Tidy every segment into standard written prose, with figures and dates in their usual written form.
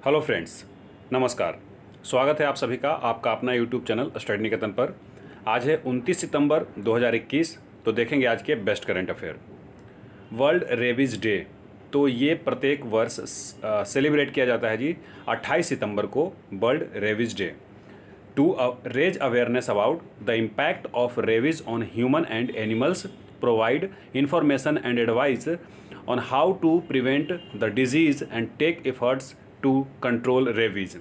Hello friends, नमस्कार। स्वागत है आप सभी का आपका अपना यूट्यूब चैनल स्टडी निकेतन पर। आज है 29 सितंबर 2021। तो देखेंगे आज के best current affair. World Rabies day, तो ये प्रत्येक वर्ष सेलिब्रेट किया जाता है जी 28 सितंबर को, World Rabies Day, to raise awareness about the impact of rabies on human and animals, provide information and advice on how to prevent the disease and take efforts to control rabies.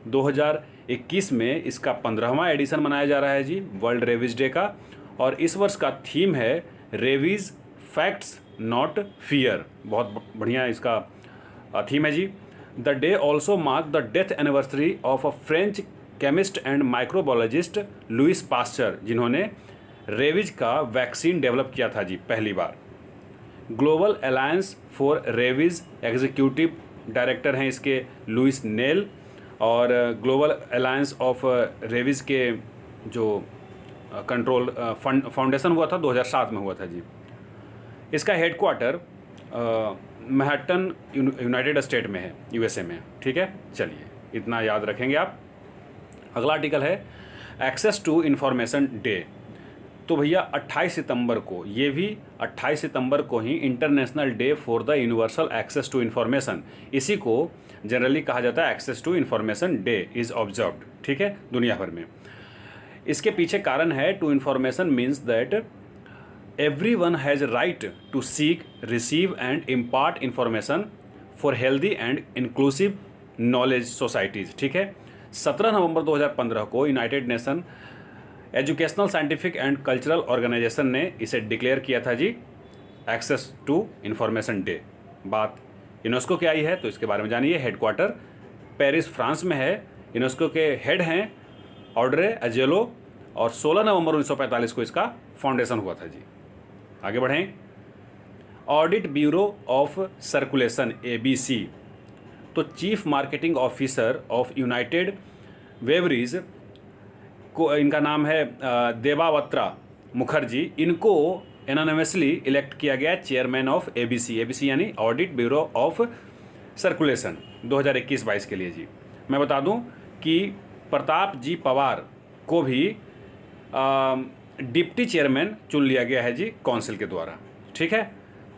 2021 में इसका 15वां addition मनाया जा रहा है जी, world Rabies day का। और इस वर्ष का थीम है रेबीज फैक्ट्स नॉट फियर। बहुत बढ़िया इसका थीम है जी। The day also mark the death anniversary of a French chemist and microbiologist Louis Pasteur, जिन्होंने रेबीज का वैक्सीन डेवलप किया था जी पहली बार। Global alliance for rabies executive director हैं इसके लुइस नेल, और ग्लोबल अलायंस ऑफ रेबीज़ के जो कंट्रोल फाउंडेशन हुआ था 2007 में हुआ था जी। इसका हेडक्वार्टर मैनहट्टन यूनाइटेड स्टेट में है, यूएसए में। ठीक है, चलिए इतना याद रखेंगे आप। अगला आर्टिकल है एक्सेस टू इंफॉर्मेशन डे। तो भैया 28 सितंबर को, ये भी 28 सितंबर को ही international day for the universal access to information, इसी को जनरली कहा जाता है access to information day is observed. ठीक है, दुनिया भर में। इसके पीछे कारण है to information means that every one has right to seek, receive and impart information for healthy and inclusive knowledge societies. ठीक है, 17 नवंबर 2015 को United Nation educational, scientific and cultural organisation ने इसे डिक्लेयर किया था जी एक्सेस टू इंफॉर्मेशन डे। बात UNESCO की आई है तो इसके बारे में जानिए। हेडक्वार्टर पेरिस, फ्रांस में है। यूनेस्को के हेड हैं ऑड्रे अजेलो, और 16 नवंबर 1945 को इसका फाउंडेशन हुआ था जी। आगे बढ़ें। Audit bureau of circulation ABC, तो chief marketing officer of United breweries को, इनका नाम है देबावत्रा मुखर्जी, इनको एनोनिमसली इलेक्ट किया गया चेयरमैन ऑफ ABC यानी ऑडिट ब्यूरो ऑफ सर्कुलेशन 2021-22 के लिए जी। मैं बता दूं कि प्रताप जी पवार को भी डिप्टी चेयरमैन चुन लिया गया है जी काउंसिल के द्वारा। ठीक है,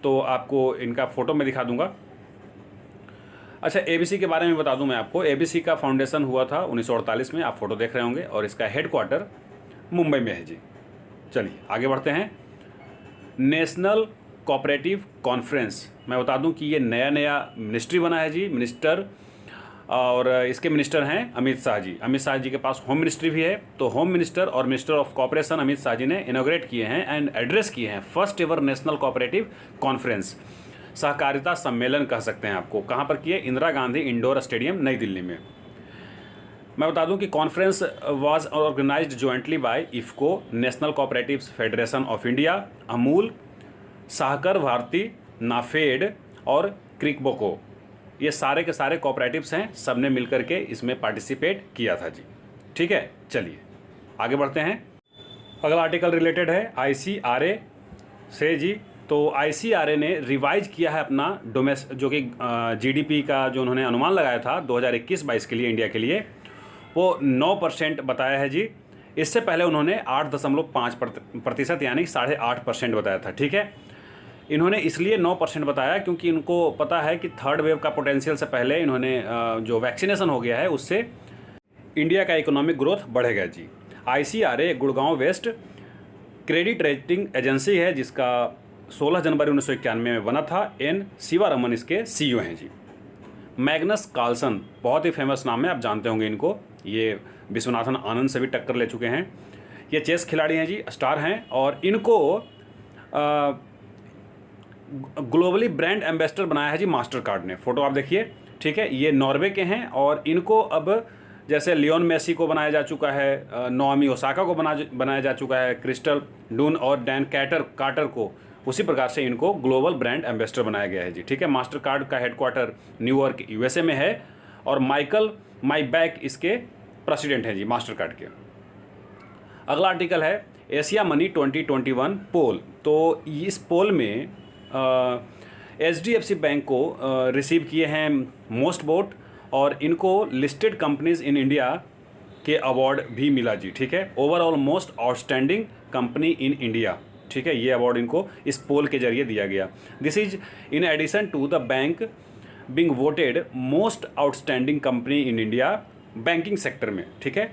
तो आपको इनका फ़ोटो मैं दिखा दूंगा। अच्छा, ABC के बारे में बता दूं मैं आपको। ABC का फाउंडेशन हुआ था 1948 में, आप फोटो देख रहे होंगे, और इसका हेडक्वार्टर मुंबई में है जी। चलिए आगे बढ़ते हैं। नेशनल कोऑपरेटिव कॉन्फ्रेंस, मैं बता दूं कि ये नया मिनिस्ट्री बना है जी, मिनिस्टर, और इसके मिनिस्टर हैं अमित शाह जी। अमित शाह जी के पास होम मिनिस्ट्री भी है, तो होम मिनिस्टर और minister of cooperation Amit Shah ji ने इनॉग्रेट किए हैं एंड एड्रेस किए हैं first ever national cooperative conference, सहकारिता सम्मेलन कह सकते हैं आपको। कहाँ पर किए? इंदिरा गांधी इंडोर स्टेडियम, नई दिल्ली में। मैं बता दूं कि conference was organised jointly by IFFCO, national cooperatives federation of India, Amul, Sahakar Bharati, NAFED और क्रिकबोको। ये सारे के सारे कोऑपरेटिव्स हैं, सब ने मिलकर के इसमें पार्टिसिपेट किया था जी। ठीक है, चलिए आगे बढ़ते हैं। अगला आर्टिकल रिलेटेड है ICRA से जी। तो ICRA ने रिवाइज किया है अपना जो कि GDP का जो उन्होंने अनुमान लगाया था 2021-22 के लिए इंडिया के लिए, वो 9% बताया है जी। इससे पहले उन्होंने 8.5% यानी 8.5% बताया था। ठीक है, इन्होंने इसलिए 9% बताया क्योंकि इनको पता है कि थर्ड वेव का पोटेंशियल से पहले इन्होंने जो वैक्सीनेशन हो गया है उससे इंडिया का इकोनॉमिक ग्रोथ बढ़ेगा जी। ICRA Gurgaon based credit rating agency है, जिसका 16 जनवरी 1991 में बना था। N शिवारमन इसके CEO हैं जी। मैग्नस कार्लसन, बहुत ही फेमस नाम है, आप जानते होंगे इनको, ये विश्वनाथन आनंद से भी टक्कर ले चुके हैं। ये चेस खिलाड़ी हैं जी, स्टार हैं, और इनको ग्लोबली ब्रांड एम्बेसडर बनाया है जी मास्टर कार्ड ने। फोटो आप देखिए। ठीक है, ये नॉर्वे के हैं, और इनको अब जैसे लियोन मेसी को बनाया जा चुका है, नोमी ओसाका को बनाया जा चुका है, क्रिस्टल डून और डैन कार्टर को, उसी प्रकार से इनको ग्लोबल ब्रांड एम्बेसडर बनाया गया है जी। ठीक है, मास्टर कार्ड का हेडक्वार्टर न्यूयॉर्क USA में है, और माइकल माइबैक इसके प्रेसिडेंट हैं जी मास्टर कार्ड के। अगला आर्टिकल है एशिया मनी 2021 पोल। तो इस पोल में HDFC बैंक को रिसीव किए हैं मोस्ट वोट, और इनको लिस्टेड कंपनीज इन इंडिया के अवार्ड भी मिला जी, ठीक है। Overall most outstanding company in India, ठीक है, ये अवार्ड इनको इस पोल के जरिए दिया गया। This is in addition to the bank being voted most outstanding company in India banking sector में, ठीक है,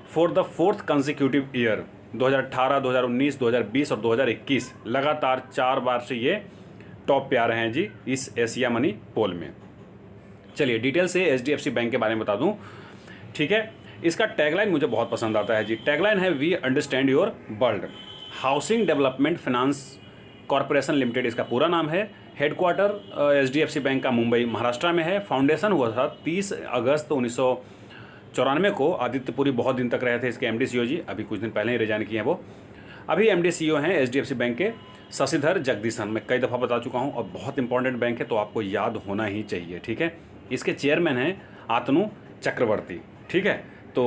for the fourth consecutive year 2018, 2019, 2020 और 2021 लगातार 4 बार से ये टॉप पे आ रहे हैं जी इस एशिया मनी पोल में। चलिए डिटेल से HDFC बैंक के बारे में बता दूं, ठीक है। इसका टैगलाइन मुझे बहुत पसंद आता है जी। टैगलाइन है we understand your world. Housing Development Finance Corporation Limited इसका पूरा नाम है। हेडक्वार्टर HDFC बैंक का मुंबई महाराष्ट्र में है। फाउंडेशन हुआ था 30 अगस्त 1994 को। आदित्यपुरी बहुत दिन तक रहे थे इसके MD CEO जी, अभी कुछ दिन पहले ही रिजाइन किए हैं वो। अभी MD CEO हैं HDFC बैंक के शशिधर जगदीशन। मैं कई दफ़ा बता चुका हूं और बहुत इंपॉर्टेंट बैंक है तो आपको याद होना ही चाहिए, ठीक है। इसके चेयरमैन हैं आतनु चक्रवर्ती, ठीक है। तो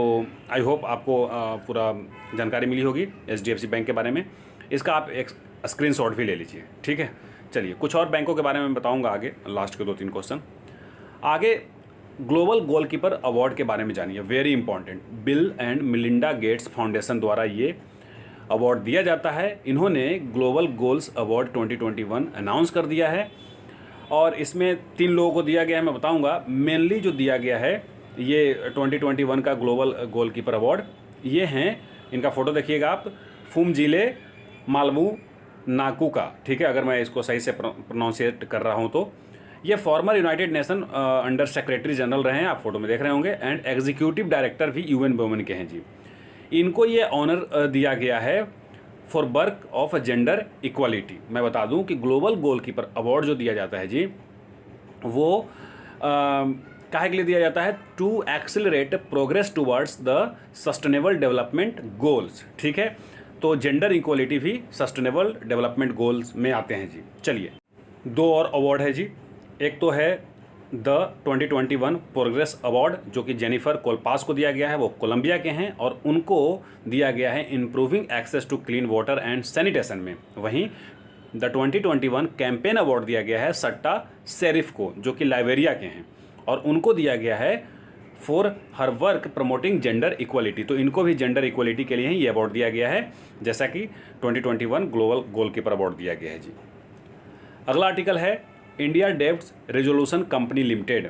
आई होप आपको पूरा जानकारी मिली होगी HDFC बैंक के बारे में। इसका आप एक स्क्रीनशॉट भी ले लीजिए, ठीक है। चलिए कुछ और बैंकों के बारे में बताऊंगा आगे, लास्ट के 2-3 क्वेश्चन। आगे ग्लोबल गोलकीपर अवार्ड के बारे में जानिए, very important. Bill and Melinda Gates foundation द्वारा ये अवार्ड दिया जाता है। इन्होंने ग्लोबल गोल्स अवार्ड 2021 अनाउंस कर दिया है और इसमें 3 लोगों को दिया गया है, मैं बताऊंगा। मेनली जो दिया गया है ये 2021 का ग्लोबल गोलकीपर अवार्ड, ये हैं, इनका फोटो देखिएगा आप, फुमजिले मालमू नाकू का, ठीक है, अगर मैं इसको सही से प्रोनाउंसिएट कर रहा हूँ तो। ये farmer United nation under secretary general रहे हैं, आप फोटो में देख रहे होंगे, एंड एग्जीक्यूटिव डायरेक्टर भी UN वुमेन के हैं जी। इनको ये ऑनर दिया गया है for work of gender equality. मैं बता दूं कि ग्लोबल गोलकीपर अवार्ड जो दिया जाता है जी, वो काहे के लिए दिया जाता है? To accelerate progress towards the sustainable development goals, ठीक है। तो जेंडर इक्वालिटी भी सस्टेनेबल डेवलपमेंट गोल्स में आते हैं जी। चलिए 2 और अवार्ड है जी। एक तो है द 2021 प्रोग्रेस अवार्ड जो कि जेनिफर कोलपास को दिया गया है, वो कोलंबिया के हैं, और उनको दिया गया है improving access to clean water and sanitation में। वहीं द 2021 कैंपेन अवार्ड दिया गया है सट्टा शेरिफ को जो कि लाइबेरिया के हैं, और उनको दिया गया है for her work promoting gender equality. तो इनको भी जेंडर इक्वालिटी के लिए ही ये अवार्ड दिया गया है, जैसा कि 2021 ग्लोबल गोलकीपर अवार्ड दिया गया है जी। अगला आर्टिकल है India debts resolution company limited.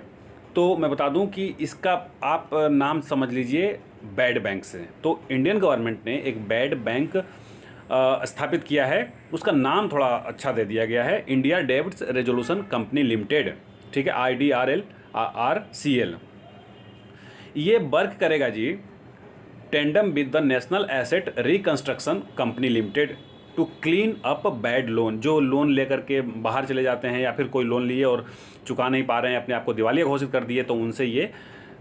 तो मैं बता दूं कि इसका आप नाम समझ लीजिए बैड बैंक से। तो इंडियन गवर्नमेंट ने एक बैड बैंक स्थापित किया है, उसका नाम थोड़ा अच्छा दे दिया गया है, India debts resolution company limited, ठीक है, IDRCL। ये वर्क करेगा जी tandem with the national asset reconstruction company limited to clean up bad loan. जो लोन लेकर के बाहर चले जाते हैं या फिर कोई लोन लिए और चुका नहीं पा रहे हैं, अपने आप को दिवालिया घोषित कर दिए, तो उनसे ये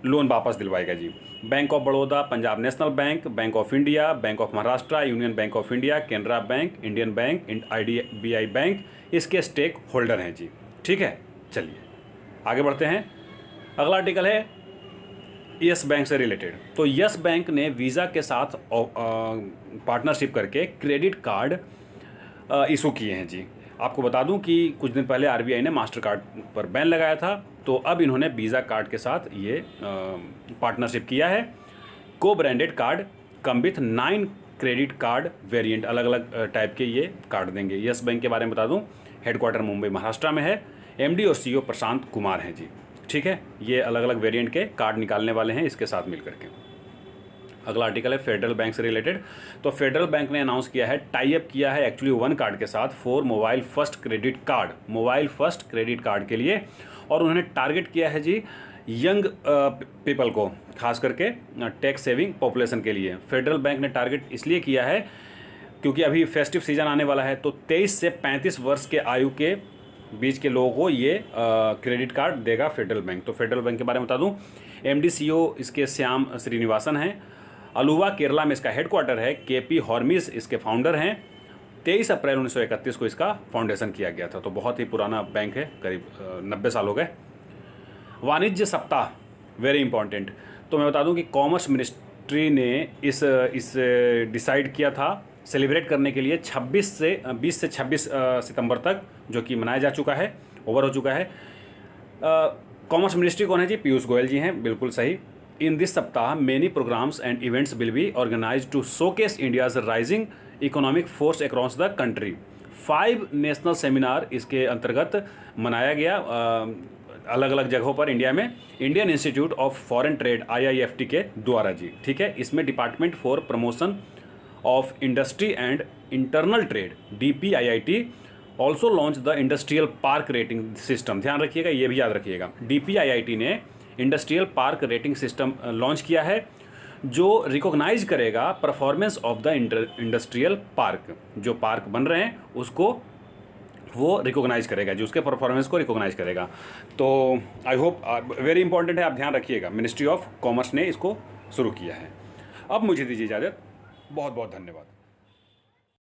लोन वापस दिलवाएगा जी। Bank of Baroda, Punjab national bank, bank of India, bank of Maharashtra, union bank of India, Canara bank, Indian bank, IDBI bank इसके स्टेक होल्डर हैं जी, ठीक है। चलिए आगे बढ़ते हैं। अगला आर्टिकल है यस बैंक से रिलेटेड। तो यस बैंक ने वीज़ा के साथ पार्टनरशिप करके क्रेडिट कार्ड इशू किए हैं जी। आपको बता दूं कि कुछ दिन पहले RBI ने मास्टर कार्ड पर बैन लगाया था, तो अब इन्होंने वीज़ा कार्ड के साथ ये पार्टनरशिप किया है। को branded card come with 9 credit card variant, अलग अलग टाइप के ये कार्ड देंगे। यस बैंक के बारे में बता दूं, हेडक्वार्टर मुंबई महाराष्ट्र में है। MD और CEO प्रशांत कुमार हैं जी, ठीक है। ये अलग अलग वेरिएंट के कार्ड निकालने वाले हैं इसके साथ मिलकर के। अगला आर्टिकल है फेडरल बैंक से रिलेटेड। तो फेडरल बैंक ने अनाउंस किया है, टाई अप किया है एक्चुअली वन कार्ड के साथ for mobile first credit card, mobile first credit card के लिए, और उन्होंने टारगेट किया है जी यंग पीपल को, खास करके टैक्स सेविंग पॉपुलेशन के लिए। फेडरल बैंक ने टारगेट इसलिए किया है क्योंकि अभी फेस्टिव सीजन आने वाला है, तो 23 से 35 वर्ष के आयु के बीच के लोगों को ये क्रेडिट कार्ड देगा फेडरल बैंक। तो फेडरल बैंक के बारे में बता दूं, MD CEO इसके श्याम श्रीनिवासन हैं। अलुवा केरला में इसका हेडक्वार्टर है। KP हॉर्मिस इसके फाउंडर हैं। 23 अप्रैल 1931 को इसका फाउंडेशन किया गया था। तो बहुत ही पुराना बैंक है, करीब 90 साल हो गए। वाणिज्य सप्ताह वेरी इंपॉर्टेंट। तो मैं बता दूं कि कॉमर्स मिनिस्ट्री ने इस डिसाइड किया था सेलिब्रेट करने के लिए 20 से 26 सितंबर तक, जो कि मनाया जा चुका है, ओवर हो चुका है। कॉमर्स मिनिस्ट्री कौन है जी? पीयूष गोयल जी हैं, बिल्कुल सही। इन दिस सप्ताह many programmes and events will be organised to showcase India's rising economic force across the country. 5 national seminar इसके अंतर्गत मनाया गया अलग अलग जगहों पर इंडिया में, Indian institute of foreign trade IIFT के द्वारा जी, ठीक है। इसमें department for promotion of industry and internal trade DPIIT also launch the industrial park rating system. ध्यान रखिएगा, ये भी याद रखिएगा, DPIIT ने industrial park rating system launch किया है जो रिकॉग्नाइज करेगा performance of the industrial park. जो पार्क बन रहे हैं उसको वो रिकॉग्नाइज करेगा, जो उसके परफॉर्मेंस को रिकॉग्नाइज करेगा। तो आई होप वेरी इंपॉर्टेंट है, आप ध्यान रखिएगा। मिनिस्ट्री ऑफ कॉमर्स ने इसको शुरू किया है। अब मुझे दीजिए इजाज़त, बहुत बहुत धन्यवाद।